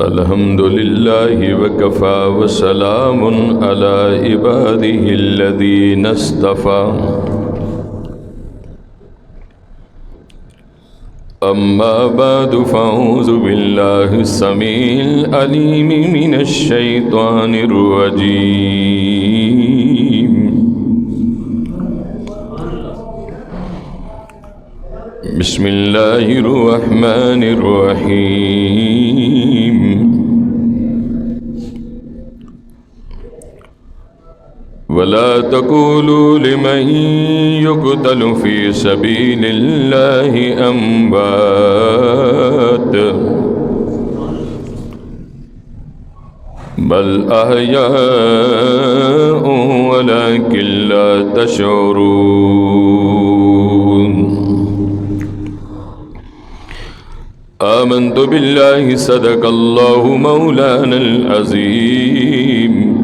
الحمد لله وكفى وسلام على عباده الذين اصطفى أما بعد فأعوذ بالله السميع العليم من الشيطان الرجيم بسم الله الرحمن الرحيم ولا تقولوا لمن يقتل في سبيل الله أموات بل أحياء ولكن لا تشعرون آمنت بالله صدق الله مولانا العظيم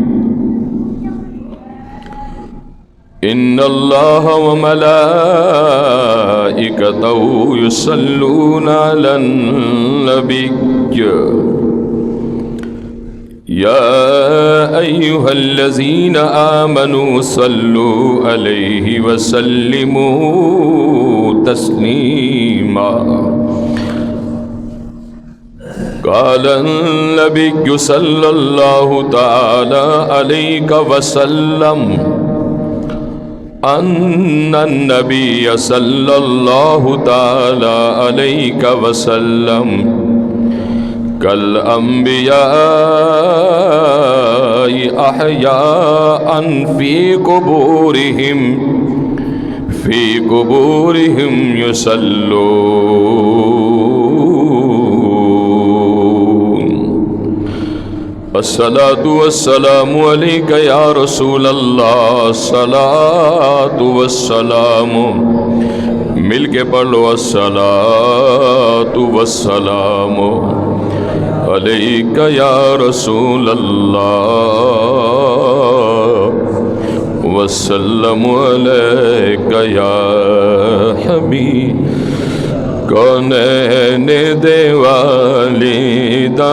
إن الله وملائكته يصلون على النبي يا أيها الذين آمنوا صلوا عليه وسلموا تسليما قال النبي صلى الله تعالى عليه وسلم أن النبي صلى الله تعالى عليه وسلم كالأنبياء أحياء في قبورهم يصلون الصلاة والسلام عليك يا رسول الله الصلاة والسلام مل کے پڑھ لو الصلاة والسلام عليك يا رسول الله والسلام عليك يا حبيب کونین دیوالیدہ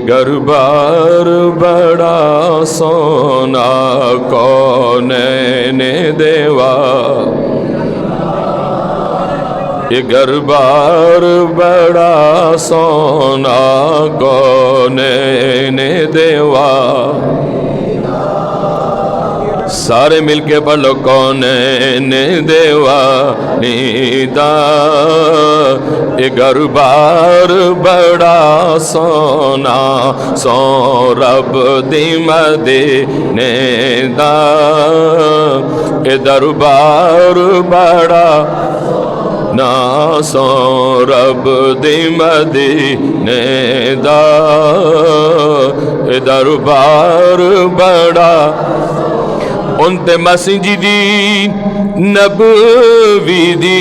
گھر بار بڑا سونا کونین دیوا گھر بار بڑا سونا کونین دیوا سارے مل کے پڑھ لو کونین دیوانیدہ گھر بار بڑا سونا سو رب دی مدینے دا دربار بڑا نا سو رب دی مدینے دا دربار بڑا انت مسجدی نبوی دی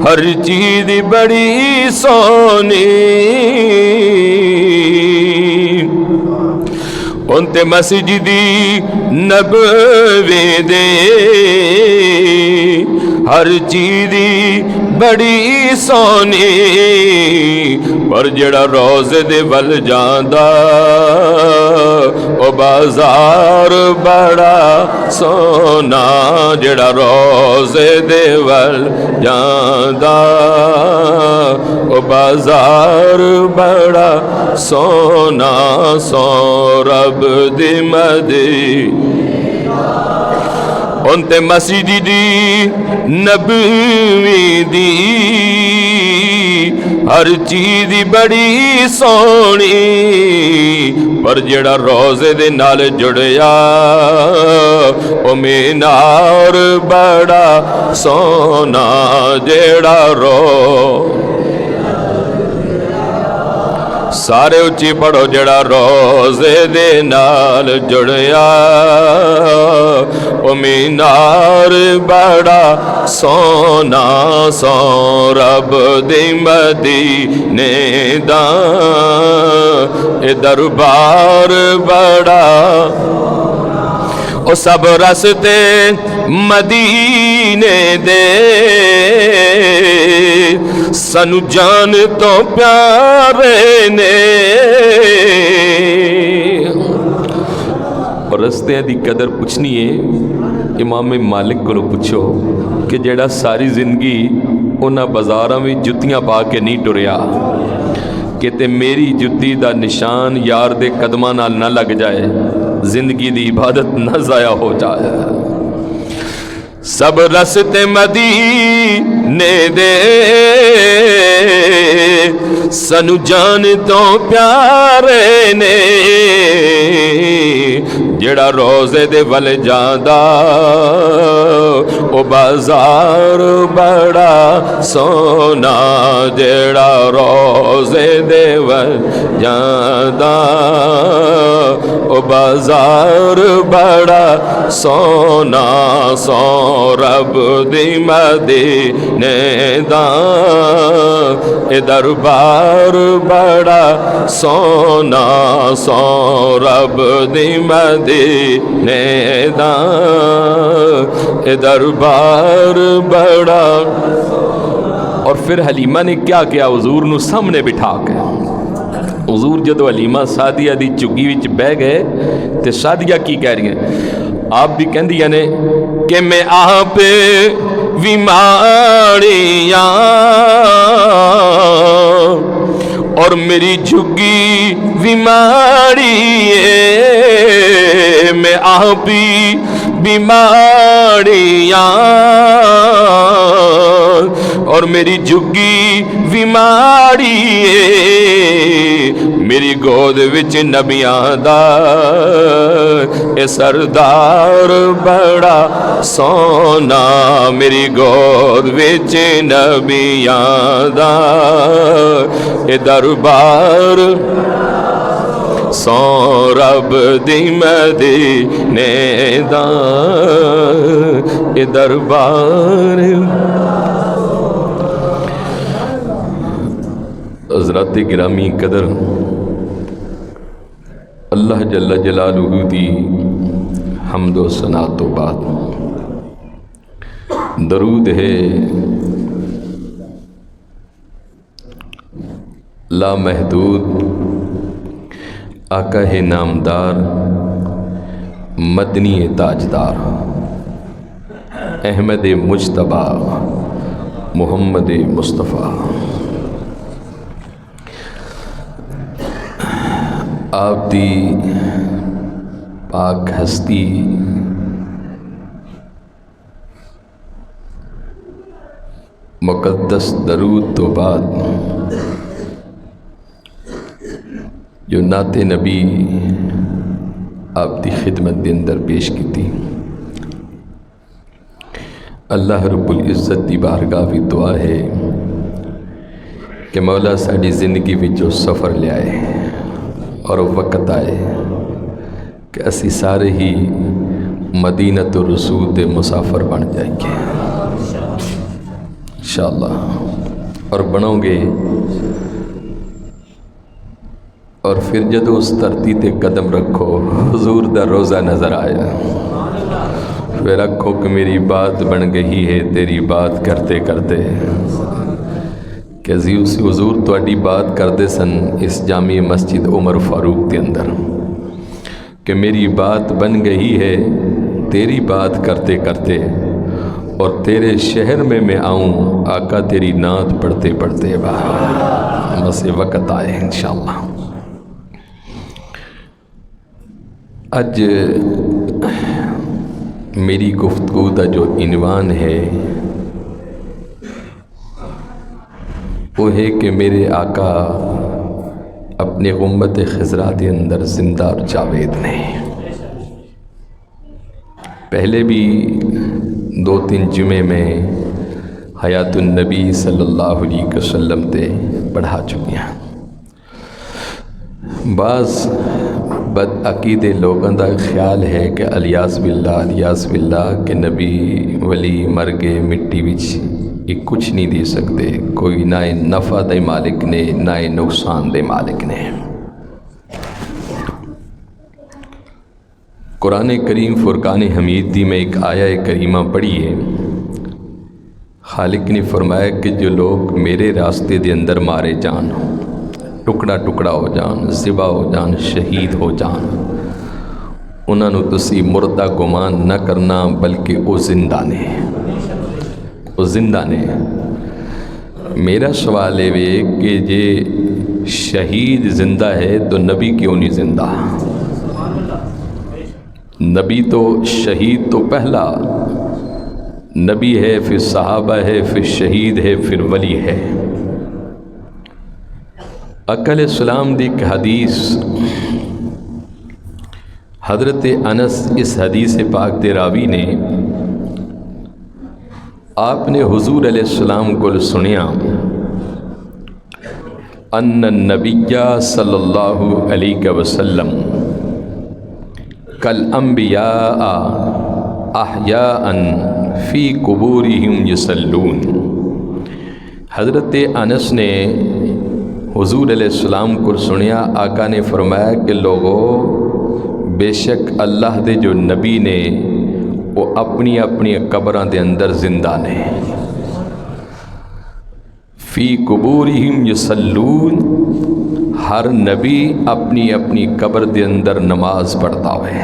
ہر چیز بڑی سونی انت مسجدی نبوی دی ہر چیز بڑی سونی پر جڑا روزے دے ول جاندا او بازار بڑا سونا جڑا روزے دے ول جاندا او بازار بڑا سونا سو رب دی مدینے انت مسجد دی نبوی دی ہر چیز بڑی سونی پر جڑا روزے دے نال جڑیا او مینار بڑا سونا جڑا رو سارے اچھی پڑھو جڑا روزے دے نال جڑیا او مینار بڑا سونا سو رب دی مدینے دا اے دربار بڑا او سب رستے مدینے دے سانو جان تو پیارے نے اور رستے دی قدر پوچھنی ہے امام مالک کو پوچھو کہ جیڑا ساری زندگی انہاں بازاراں وچ جتیاں پا کے نہیں ٹریا کہ تے میری جتی دا نشان یار دے قدماں نال نہ لگ جائے زندگی دی عبادت نہ ضائع ہو جائے سب رستے مدینے دے سانو جان تو پیارے نے جڑا روزے دے ول جاندا او بازار بڑا سونا جڑا روزے دے ول جاندا او بازار بڑا سونا سو رب دی مدینے دا اے دربار بڑا سونا سو رب دی مدینے دا اے دربار بڑا اور پھر حلیمہ نے کیا کیا حضور نو سامنے بٹھا کے حضور جدو حلیمہ سعدیہ دی چگی وچ بہ گئے تے سعدیہ کی کہہ رہی ہیں آپ بھی کہن دیا نے کہ میں آپ بیماریاں اور میری جھگی بیماری میں آپ بیماریاں اور میری جھگی بیماری میری گود وچ نبیاں دا اے سردار بڑا سونا میری گود وچ نبیاں دا اے دربار سو رب دی مدینے دا اے دربار حضرات گرامی قدر اللہ جل جلالہ دی حمد و ثنا تو بعد درود ہے لا محدود آقا ہے نامدار مدنی تاجدار احمد مجتبی محمد مصطفیٰ آپ دی پاک ہستی مقدس درود تو بعد جو نعت نبی آپ دی خدمت دے اندر پیش کی تھی اللہ رب العزت دی بارگاہ بھی دعا ہے کہ مولا ساری زندگی میں جو سفر لے آئے اور وقت آئے کہ اسی سارے ہی مدینہ الرسول دے مسافر بن جائیں گے انشاءاللہ اور بنو گے اور پھر جدو اس دھرتی تے قدم رکھو حضور دا روزہ نظر آیا پھر رکھو کہ میری بات بن گئی ہے تیری بات کرتے کرتے کہ حضور تواڈی بات کرتے سن اس جامع مسجد عمر فاروق کے اندر کہ میری بات بن گئی ہے تیری بات کرتے کرتے اور تیرے شہر میں آؤں آقا تیری نعت پڑھتے پڑھتے بس یہ وقت آئے انشاءاللہ اج میری گفتگو کا جو عنوان ہے وہ ہے کہ میرے آقا اپنے غمت خضرا کے اندر زندہ اور جاوید نے پہلے بھی 2-3 جمعے میں حیات النبی صلی اللہ علیہ وسلم تے پڑھا چکی ہیں بعض بد عقیدے لوگوں کا خیال ہے کہ الیاس باللہ کہ نبی ولی مر گئے مٹی وچ یہ کچھ نہیں دے سکتے کوئی نہ نفع دے مالک نے نہ نقصان دے مالک نے قرآن کریم فرقان حمید دی میں ایک آیہ کریمہ پڑھی ہے. خالق نے فرمایا کہ جو لوگ میرے راستے دے اندر مارے جان، ٹکڑا ٹکڑا ہو جان، ذبح ہو جان، شہید ہو جان، انہاں نو تسی مردہ گمان نہ کرنا بلکہ وہ زندہ نے، وہ زندہ نے. میرا سوال ہے کہ جے شہید زندہ ہے تو نبی کیوں نہیں زندہ؟ نبی تو شہید تو پہلا نبی ہے، پھر صحابہ ہے، پھر شہید ہے، پھر ولی ہے. آقا علیہ السلام دی ایک حدیث، حضرت انس اس حدیث پاک دے راوی نے، آپ نے حضور علیہ السلام کو سنیا ان النبی صلی اللہ علیہ وسلم کالانبیاء احیاء فی قبورہم یصلون. حضرت انس نے حضور علیہ السلام کو سنیا، آقا نے فرمایا کہ لوگو بے شک اللہ دے جو نبی نے وہ اپنی اپنی قبراں دے اندر زندہ نے. فی قبورہم یصلون، ہر نبی اپنی اپنی قبر دے اندر نماز پڑھتا ہوئے.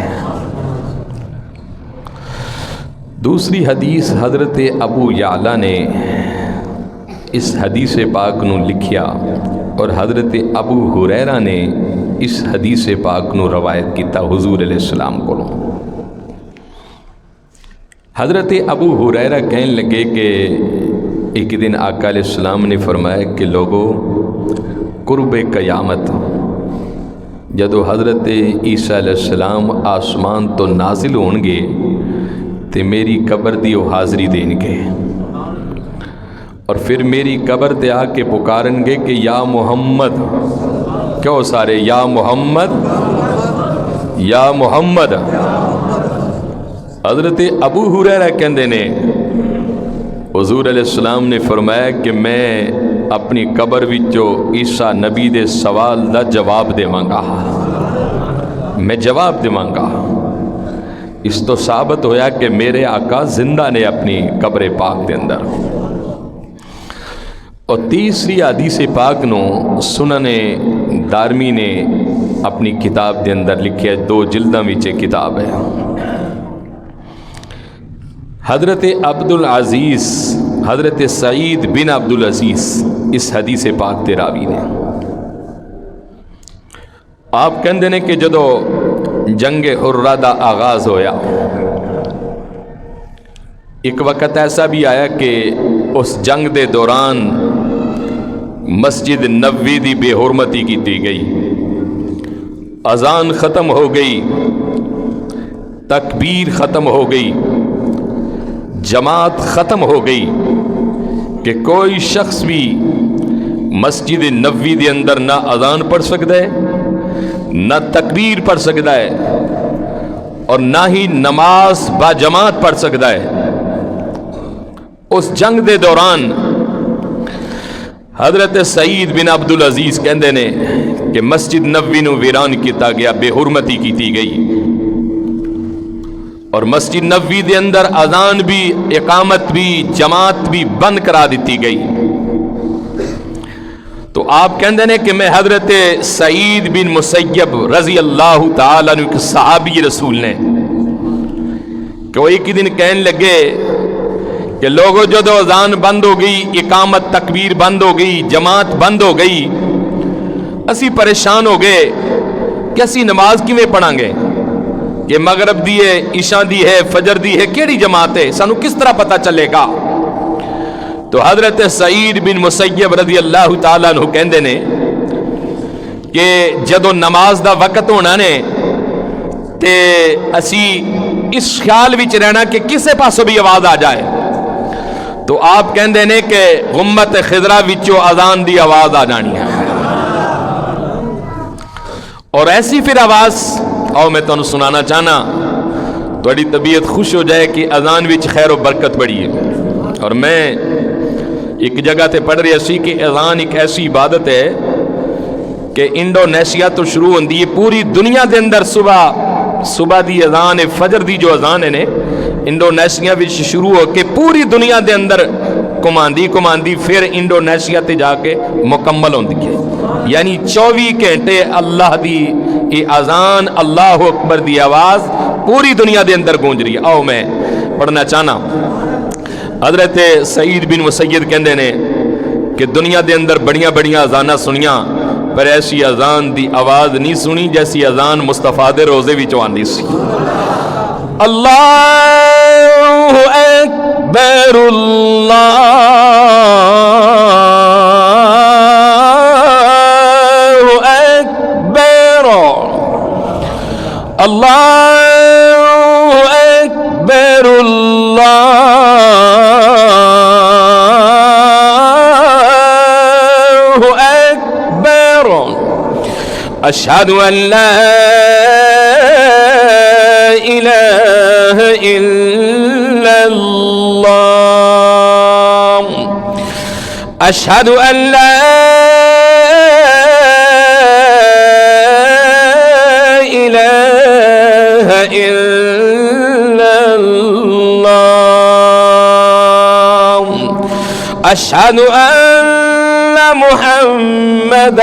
دوسری حدیث حضرت ابو یعلا نے اس حدیث پاک نو لکھیا اور حضرت ابو ہریرہ نے اس حدیث پاک نو روایت کیتا حضور علیہ السلام کو. حضرت ابو ہریرہ کہنے لگے کہ ایک دن آقا علیہ السلام نے فرمایا کہ لوگو قرب قیامت جدو حضرت عیسیٰ علیہ السلام آسمان تو نازل ہون گے تے میری قبر دی وہ حاضری دیں گے اور پھر میری قبر تے آ کے پکارن گے کہ یا محمد، کیوں سارے یا محمد یا محمد. حضرت ابو ہریرہ کہندے نے حضور علیہ السلام نے فرمایا کہ میں اپنی قبر وچوں عیسیٰ نبی دے سوال دا جواب دیواں گا، میں جواب دیواں گا. اس تو ثابت ہویا کہ میرے آقا زندہ نے اپنی قبر پاک دے اندر. اور تیسری حدیث پاک نو سنن دارمی نے اپنی کتاب دے اندر لکھیا، 2 جلداں وچ کتاب ہے. حضرت عبدالعزیز، حضرت سعید بن عبدالعزیز اس حدیث پاک دے راوی نے، آپ کہندے نے کہ جدو جنگ حرہ دا آغاز ہویا، ایک وقت ایسا بھی آیا کہ اس جنگ دے دوران مسجد نبوی دی بے حرمتی کی گئی، اذان ختم ہو گئی، تکبیر ختم ہو گئی، جماعت ختم ہو گئی کہ کوئی شخص بھی مسجد نبوی دے اندر نہ اذان پڑھ سکتا ہے، نہ تکبیر پڑھ سکتا ہے، اور نہ ہی نماز با جماعت پڑھ سکتا ہے. اس جنگ دے دوران حضرت سعید بن عبدالعزیز کہندے نے کہ مسجد نبوی نو ویران کیتا گیا، بے حرمتی کیتی گئی، اور مسجد نبوی دے اندر اذان بھی، اقامت بھی، جماعت بھی بند کرا دیتی گئی. تو آپ کہندے نے کہ میں حضرت سعید بن مسیب رضی اللہ تعالیٰ عنہ صحابی رسول نے کہ وہ ایک دن کہنے لگے کہ لوگوں جدو اذان بند ہو گئی، اقامت تکبیر بند ہو گئی، جماعت بند ہو گئی، اسی پریشان ہو گئے کہ اسی نماز کیویں پڑھاں گے کہ مغرب دی ہے، عشاء دی ہے، فجر دی ہے، کیڑی جماعت ہے، سانو کس طرح پتہ چلے گا؟ تو حضرت سعید بن مسیب رضی اللہ تعالیٰ عنہ کہندے نے کہ جدو نماز دا وقت ہونا نے تے اسی اس خیال وچ رہنا کہ کسے پاسوں بھی آواز آ جائے. تو آپ کہندے نے کہ غمت خضرا وچوں اذان دی آواز آ جانی ہے، اور ایسی پھر آواز آؤ میں تمہیں سنانا چاہنا، تھوڑی طبیعت خوش ہو جائے کہ اذان وچ خیر و برکت بڑی ہے. اور میں ایک جگہ تے پڑھ رہی سی کہ اذان ایک ایسی عبادت ہے کہ انڈونیشیا تو شروع ہوندی ہے، پوری دنیا دے اندر صبح صبح دی اذان فجر دی جو اذان ہے نے انڈونیشیا وچ شروع ہو کے پوری دنیا دے اندر کماندی پھر انڈونیشیا تے جا کے مکمل ہوندی ہے. یعنی 24 گھنٹے اللہ دی یہ اذان اللہ اکبر دی آواز پوری دنیا دے اندر گونج رہی ہے. آؤ میں پڑھنا چاہنا. حضرت سعید بن مسیب کہندے نے کہ دنیا دے اندر بڑیاں اذاناں سنیاں پر ایسی اذان دی آواز نہیں سنی جیسی اذان مصطفیٰ دے روزے وچوں آندی سی. اللہ اکبر اللہ اکبر اللہ اکبر اللہ اکبر اشہد ان لا الہ الا اللہ اشہد ان لا الہ الا اللہ اشہد ان محمد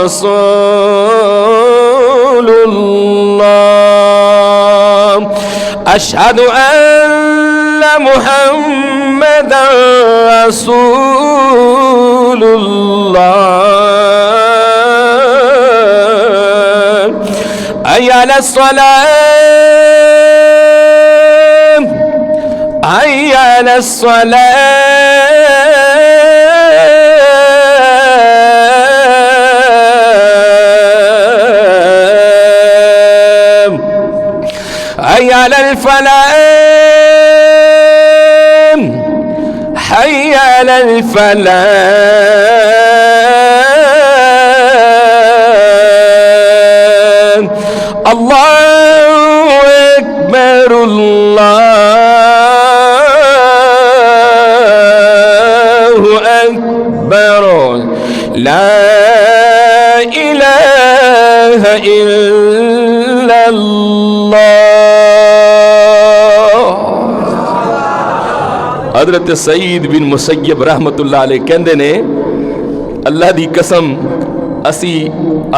رسول اللہ اشہد ان محمد رسول اللہ حی علی الصلاۃ حی علی الصلاۃ حی علی الفلاح حی علی الفلاح اللہ اکبر اللہ اکبر لا الہ الا اللہ. حضرت سعید بن مسیب رحمت اللہ علیہ کہندے نے اللہ دی قسم اسی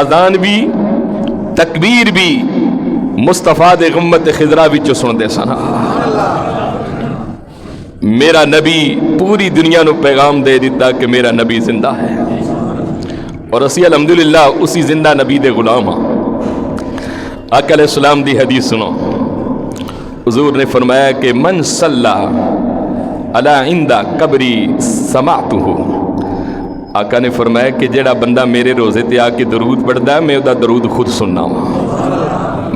اذان بھی تکبیر بھی مصطفیٰ دے غمت خضرا وچوں سندے سن. میرا نبی پوری دنیا نو پیغام دے دیتا کہ میرا نبی زندہ ہے اور اسی الحمدللہ اسی زندہ نبی دے غلام ہاں. آقا علیہ السلام دی حدیث سنو. حضور نے فرمایا کہ من صلی علی عند قبری سمعتہ. آقا نے فرمایا کہ جڑا بندہ میرے روزے تے آ کے درود پڑھدا ہے میں او دا درود خود سننا ہوں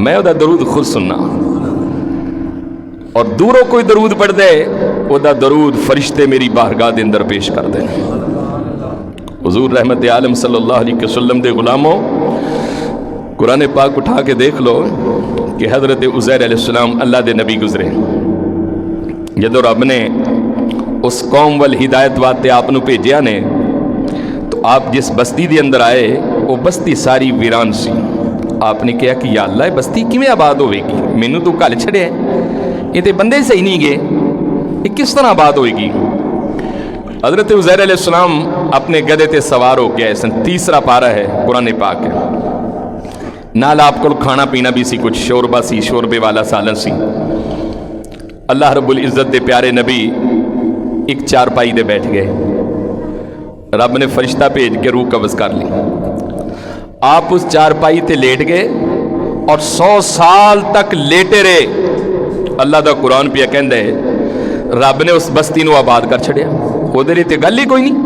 میں او دا درود خود سننا اور دوروں کوئی درود پڑھ دے او دا درود فرشتے میری بارگاہ دے اندر پیش کر دیں. حضور رحمت عالم صلی اللہ علیہ وسلم دے غلاموں قرآن پاک اٹھا کے دیکھ لو کہ حضرت عزیر علیہ السلام اللہ دے نبی گزرے. جدو رب نے اس قوم والہدایت واسطے آپ نو بھیجیا نے تو آپ جس بستی دے اندر آئے وہ بستی ساری ویران سی. آپ نے کہا کہ یا اللہ بستی کیویں آباد ہوئے گی, مینوں تو گل چھڑیا ہے, یہ تے بندے صحیح نہیں گئے, یہ کس طرح آباد ہوئے گی. حضرت عزیر علیہ السلام اپنے گدے تے سوار ہو کے آئے سن. تیسرا پارہ ہے قرآن پاک ہے. نال آپ کو کھانا پینا بھی سی, کچھ شوربہ سی, شوربے والا سالن سی. اللہ رب العزت دے پیارے نبی ایک چارپائی دے بیٹھ گئے. رب نے فرشتہ بھیج کے روح قبض کر لی. آپ اس چارپائی تے لیٹ گئے اور 100 سال تک لیٹے رہے. اللہ دا قرآن پہ کہندا ہے رب نے اس بستی نو آباد کر چھڑیا. وہ دے تے گل ہی کوئی نہیں.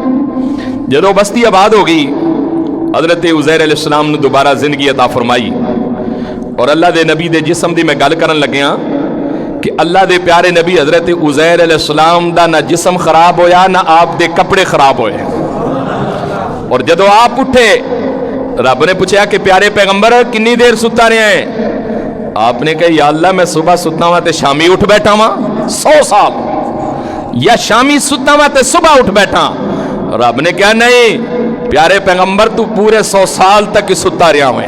جدو بستی آباد ہو گئی حضرت عزیر علیہ السلام نے دوبارہ زندگی عطا فرمائی اور اللہ دے نبی دے جسم دی میں گل کرن لگیا کہ اللہ دے پیارے نبی حضرت عزیر علیہ السلام دا نہ جسم خراب ہویا نہ آپ دے کپڑے خراب ہوئے. اور جدو آپ اٹھے رب نے پوچھا کہ پیارے پیغمبر کنی دیر ستا رہے ہیں. آپ نے کہا یا اللہ میں صبح ستا ہوا تے شامی اٹھ بیٹھا ہوا 100 سال, یا شامی ستا ہوا تے صبح اٹھ بیٹھا. رب نے کہا نہیں پیارے پیغمبر تو پورے 100 سال تک ستا رہا ہوئے.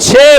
6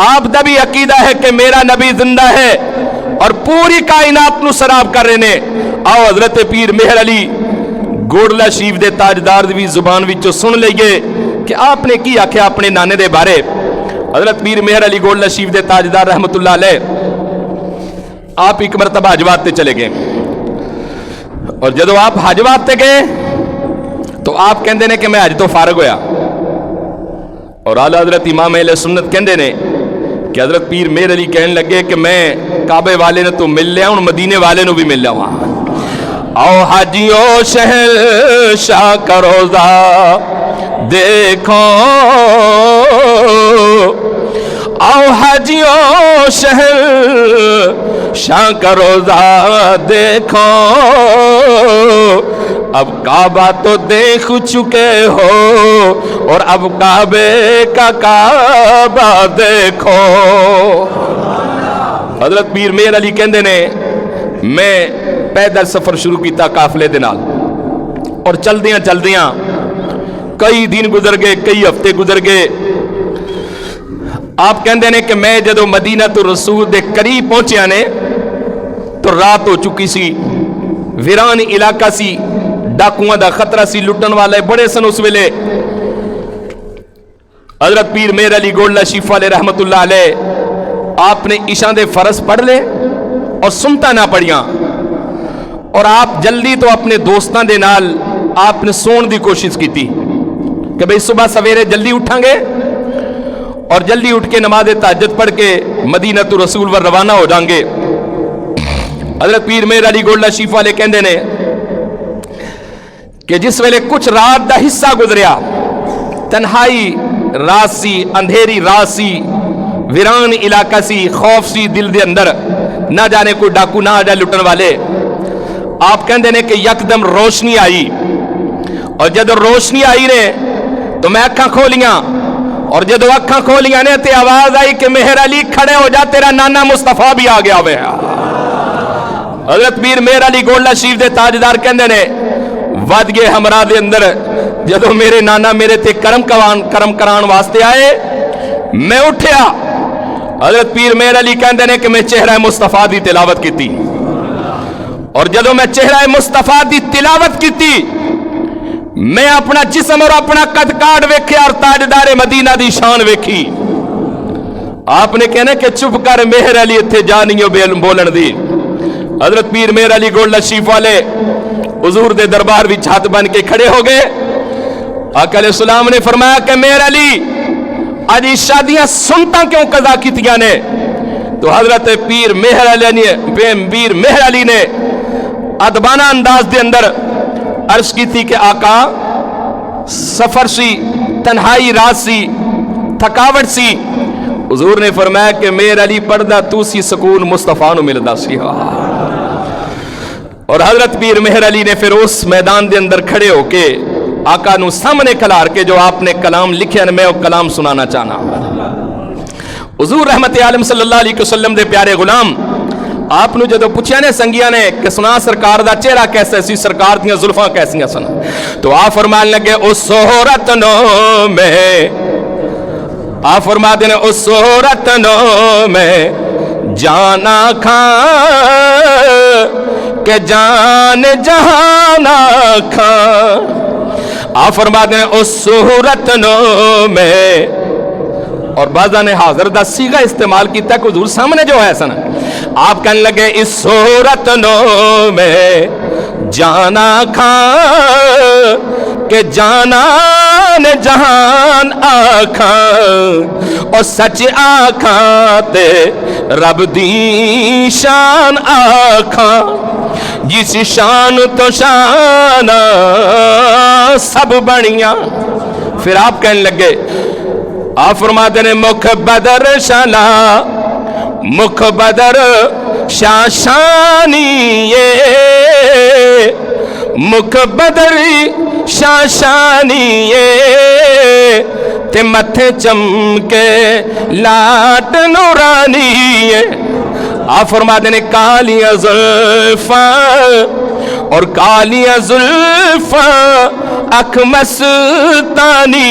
آپ دا بھی عقیدہ ہے کہ میرا نبی زندہ ہے اور پوری کائنات نو سراب کر رہے نے. آؤ حضرت پیر مہر علی گوڑلا شریف دے تاجدار دی زبان وچوں سن لئیے کہ آپ نے کی آکھیا اپنے نانے دے بارے. حضرت پیر مہر علی گوڑلا شریف دے تاجدار رحمت اللہ علیہ آپ ایک مرتبہ حج واسطے چلے گئے اور جدو آپ حج واسطے گئے تو آپ کہندے نے کہ میں حج تو فارغ ہویا اور اعلی حضرت امام اہل سنت کہندے نے کہ حضرت پیر مہر علی کہنے لگے کہ میں کعبے والے نے تو مل لیا ہوں مدینے والے نے بھی مل لیا وہاں. آؤ حاجیوں شہر شاہ کا روزہ دیکھو, آؤ حاجیوں شہر شاہ کا روزہ دیکھو, اب کعبہ تو دیکھ چکے ہو اور اب کعبے کا کعبہ دیکھو. حضرت پیر مہر علی کہندے نے میں پیدل سفر شروع کیتا قافلے دے نال اور چلدیاں چلدیاں کئی دن گزر گئے کئی ہفتے گزر گئے. آپ کہندے نے کہ میں جدو مدینہ تو رسول دے قریب پہنچیا نے تو رات ہو چکی سی, ویران علاقہ سی, ڈاکوؤں دا خطرہ سی, لٹن والے بڑے سن اس ویلے. حضرت پیر مہر علی گوڑلا شریف والے رحمت اللہ علیہ آپ نے عشاء دے فرض پڑھ لے اور سنتا نہ پڑھیاں اور آپ جلدی تو اپنے دوستاں دے نال آپ نے سون دی کوشش کی تھی کہ بھئی صبح سویرے جلدی اٹھاں گے اور جلدی اٹھ کے نماز تہجد پڑھ کے مدینہ تو رسول ور روانہ ہو جائیں گے. حضرت پیر مہر علی گوڑلا شریف والے کہندے نے کہ جس ویلے کچھ رات دا حصہ گزریا, تنہائی رات سی, اندھیری رات سی, ویران علاقہ سی, خوف سی دل دے اندر, نہ جانے کوئی ڈاکو نہ آ جائے لٹن والے. آپ کہندے نے کہ یکدم روشنی آئی اور جب روشنی آئی نے تو میں اکھاں کھولیاں اور جب اکھاں کھولیاں نے تے آواز آئی کہ مہر علی کھڑے ہو جا, تیرا نانا مصطفیٰ بھی آ گیا ہوئے. حضرت پیر مہر علی گوڑلا شریف دے تاجدار کہندے نے ود گئے ہمراہ دے اندر جدو میرے نانا میرے تے کرم کران واسطے آئے میں اٹھیا. حضرت پیر مہر علی کہندے نے کہ میں چہرہ مصطفیٰ دی تلاوت کیتی اور جدو میں چہرہ مصطفیٰ دی تلاوت کیتی میں اپنا جسم اور اپنا قد کاٹ ویکھیا اور تاجدار مدینہ دی شان ویکھی. آپ نے کہنا کہ چپ کر مہر علی اتھے جا نہیں بولن دی. حضرت پیر مہر علی گوڑلا شریف والے حضور دے دربار وچ ہاتھ بن کے کھڑے ہو گئے. آقا علیہ السلام نے فرمایا کہ مہر علی آج شادیاں سنتا کیوں قضا کیتیاں نے؟ تو حضرت پیر مہر علی نے ادبانہ انداز دے اندر عرض کی تھی کہ آقا سفر سی, تنہائی رات سی, تھکاوٹ سی. حضور نے فرمایا کہ مہر علی پڑھدا تو سی سکون مصطفیٰ نو ملدا سی. اور حضرت پیر مہر علی نے پھر اس میدان دے اندر کھڑے ہو کے آقا نو سامنے کھلار کے جو آپ نے کلام لکھیا میں وہ کلام سنانا چاہنا. حضور رحمت عالم صلی اللہ علیہ وسلم دے پیارے غلام آپ نو جدو پوچھیا نے سنگیاں نے کہ سنا سرکار دا چہرہ کیسا سی, سرکار دیاں زلفاں کیسیاں سن, تو آپ فرمان لگے اس صورت نو میں, آپ فرما دینے اس صورت نو میں جانا کھاں کہ جان جہانا کھاں. آپ فرما دینے اس صورت نو میں, اور بعضہ نے حاضر دا سیغہ استعمال کیتا کہ حضور سامنے جو ہے سن. آپ کہنے لگے اس صورت نو میں جانا کھاں کہ جانان جہان آکھاں اور سچ آکھاں تے رب دی شان آکھاں, جس شان تو شان سب بڑیاں. پھر آپ کہنے لگے, آپ فرماتے ہیں مکھ بدر شالا مکھ بدر شاشانی مکھ بدر شاشانی تے متھے چمکے لاٹ نورانی. آپ فرماتے ہیں کالیاں زلفاں اور کالیاں زلفاں اکھ مستانی.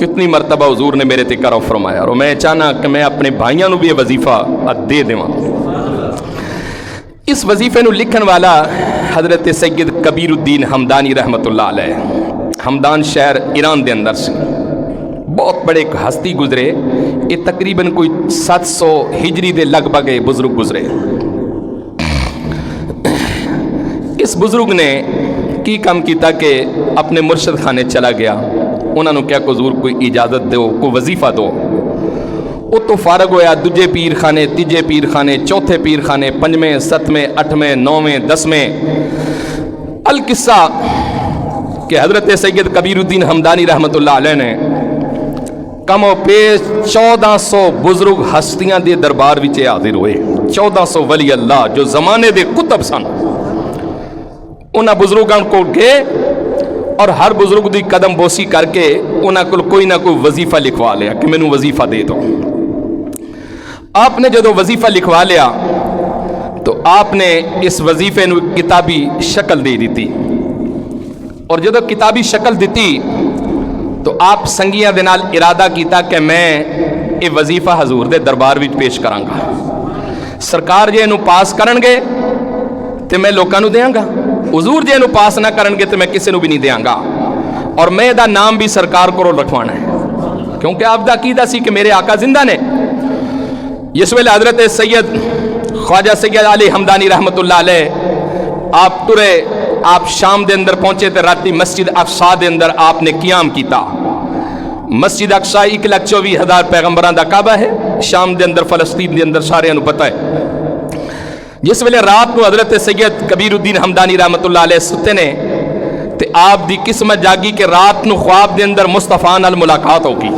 کتنی مرتبہ حضور نے میرے تے کرم فرمایا، اور میں چاہنا کہ میں اپنے بھائیاں نو بھی یہ وظیفہ دے دیواں۔ اس وظیفے نو لکھن والا حضرت سید کبیر الدین ہمدانی رحمت اللہ علیہ، ہمدان شہر ایران دے اندر سے بہت بڑے ایک ہستی گزرے، یہ تقریباً کوئی 700 ہجری دے لگ بھگ بزرگ گزرے۔ اس بزرگ نے کی کام کیتا کہ اپنے مرشد خانے چلا گیا، انہوں نے کیا کہ حضور کوئی اجازت دو، کوئی وظیفہ دو۔ وہ تو فارغ ہویا، دجے پیر خانے، تیجے پیر خانے، چوتھے پیر خانے، 5ویں 7ویں 8ویں 9ویں 10ویں۔ القصہ کہ حضرت سید کبیر الدین ہمدانی رحمت اللہ علیہ نے کم و پیش 1400 بزرگ ہستیاں دے دربار وچے حاضر ہوئے، 1400 ولی اللہ جو زمانے دے کتب سن، انہاں بزرگاں کو گئے اور ہر بزرگ دی قدم بوسی کر کے انہاں کو کوئی نہ کوئی وظیفہ لکھوا لیا کہ مینوں وظیفہ دے دو۔ آپ نے جدو وظیفہ لکھوا لیا تو آپ نے اس وظیفے نو کتابی شکل دے دیتی، اور جدو کتابی شکل دیتی تو آپ سنگیاں دے نال ارادہ کیتا کہ میں یہ وظیفہ حضور دے دربار وچ پیش کراں گا، سرکار جے نو پاس کرن گے تے میں لوکاں نو دیاں گا، حضور جے نو پاس نہ کرن گے تے میں کسے نو بھی نہیں دیاں گا، اور میں دا نام بھی سرکار کو رکھوانا ہے، کیونکہ آپ دا عقیدہ سی کہ میرے آقا زندہ نے۔ اس ویلے حضرت سید خواجہ سید علی ہمدانی رحمت اللہ علیہ آپ ٹرے، آپ شام دے اندر پہنچے تے راتی مسجد اقصی دے اندر آپ نے قیام کیتا۔ مسجد اقصی 1,24,000 پیغمبران دا کعبہ ہے شام دے اندر، فلسطین دے اندر، سارے انہوں پتہ ہے۔ جس ویلے رات کو حضرت سید کبیر الدین ہمدانی رحمت اللہ علیہ ستے نے تے آپ دی قسمت جاگی کہ رات نو خواب دے اندر مصطفیٰ نال ملاقات ہوگی،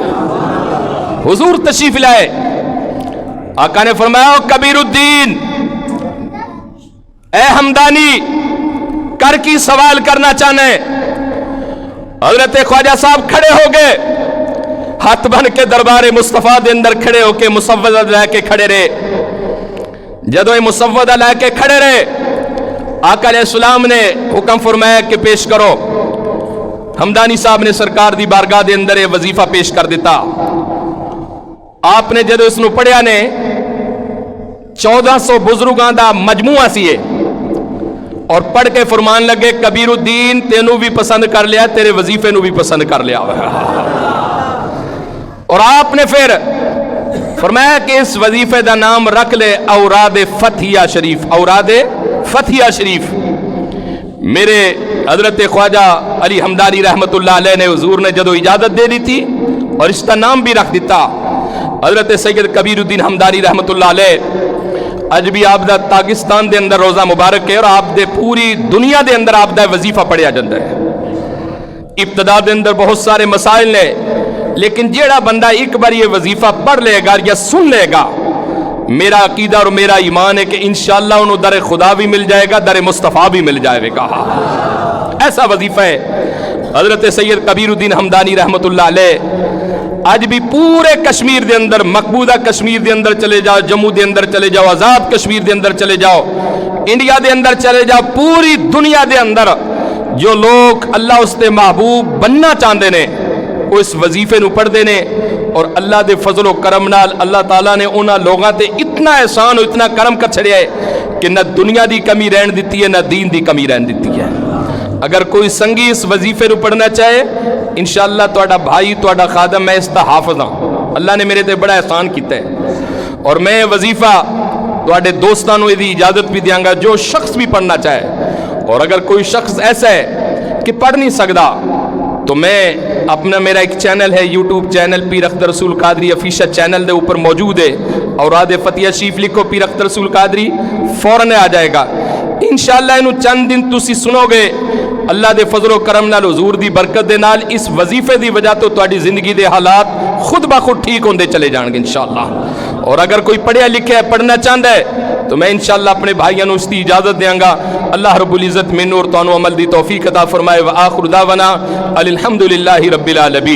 حضور تشریف لائے۔ آقا نے فرمایا کبیر الدین، اے ہمدانی کر کی سوال کرنا چاہنے؟ حضرت خواجہ صاحب کھڑے ہو گئے، ہاتھ بن کے دربار مصطفیٰ دے اندر کھڑے ہو کے مسودہ لے کے کھڑے رہے۔ جدو یہ مسودہ لے کے کھڑے رہے، آقا علیہ السلام نے حکم فرمایا کہ پیش کرو۔ ہمدانی صاحب نے سرکار دی بارگاہ دے اندر یہ وظیفہ پیش کر دیتا۔ آپ نے جدو اس نو پڑھیا نے 1400 بزرگاں دا مجموعہ سیے، اور پڑھ کے فرمان لگے کبیر الدین تینوں بھی پسند کر لیا، تیرے وظیفے نو بھی پسند کر لیا۔ اور آپ نے پھر فرمایا کہ اس وظیفے دا نام رکھ لے اوراد فتحیہ شریف، اوراد فتحیہ شریف۔ میرے حضرت خواجہ علی ہمدانی رحمت اللہ علیہ نے حضور نے جدو اجازت دے دی تھی اور اس کا نام بھی رکھ دیتا حضرت سید کبیر الدین ہمدانی رحمت اللہ علیہ۔ اج بھی آپ دا پاکستان دے اندر روزہ مبارک ہے، اور آپ دے پوری دنیا دے اندر آپ دا وظیفہ پڑھیا جاتا ہے۔ ابتدا دے اندر بہت سارے مسائل نے، لیکن جیڑا بندہ ایک بار یہ وظیفہ پڑھ لے گا یا سن لے گا، میرا عقیدہ اور میرا ایمان ہے کہ انشاءاللہ انہوں در خدا بھی مل جائے گا، در مصطفیٰ بھی مل جائے گا۔ ایسا وظیفہ ہے۔ حضرت سید کبیر الدین ہمدانی رحمت اللہ علیہ آج بھی پورے کشمیر دے اندر، مقبوضہ کشمیر دے اندر چلے جاؤ، جموں دے اندر چلے جاؤ، آزاد کشمیر دے اندر چلے جاؤ، انڈیا دے اندر چلے جاؤ، پوری دنیا دے اندر جو لوگ اللہ اس دے محبوب بننا چاہتے ہیں وہ اس وظیفے نو پڑھ دینے، اور اللہ دے فضل و کرم نال اللہ تعالیٰ نے انہاں لوگاں تے اتنا احسان اور اتنا کرم کر چھڑیا ہے کہ نہ دنیا دی کمی رہن دیتی ہے، نہ دین دی کمی رہن دیتی ہے۔ اگر کوئی سنگی اس وظیفے نو پڑھنا چاہے، انشاءاللہ تہاڈا بھائی، تہاڈا خادم، میں اس دا حافظ ہاں، اللہ نے میرے تے بڑا احسان کیتا ہے، اور میں وظیفہ تہاڈے دوستاں نو دی اجازت بھی دیاں گا جو شخص بھی پڑھنا چاہے۔ اور اگر کوئی شخص ایسا ہے کہ پڑھ نہیں سکتا تو میں اپنا، میرا ایک چینل ہے یوٹیوب چینل پیر اختر رسول قادری آفیشل چینل دے اوپر موجود ہے، اوراد فتحیہ شریف لکھو پیر اختر رسول قادری، فوراً آ جائے گا انشاءاللہ۔ انہوں چند دن تسی سنو گے، اللہ دے فضل و کرم نال، حضور دی برکت دے نال، اس وظیفے دی وجہ تو تہاڈی زندگی دے حالات خود بخود ٹھیک ہوندے چلے جان گے انشاءاللہ۔ اور اگر کوئی پڑھیا لکھیا ہے، پڑھنا چاہتا ہے، تو میں انشاءاللہ اپنے بھائیوں اس کی اجازت دیاں گا۔ اللہ رب العزت مینوں اور تانوں عمل دی توفیق عطا فرمائے۔ وآخر دعوانا الحمدللہ رب العالمین۔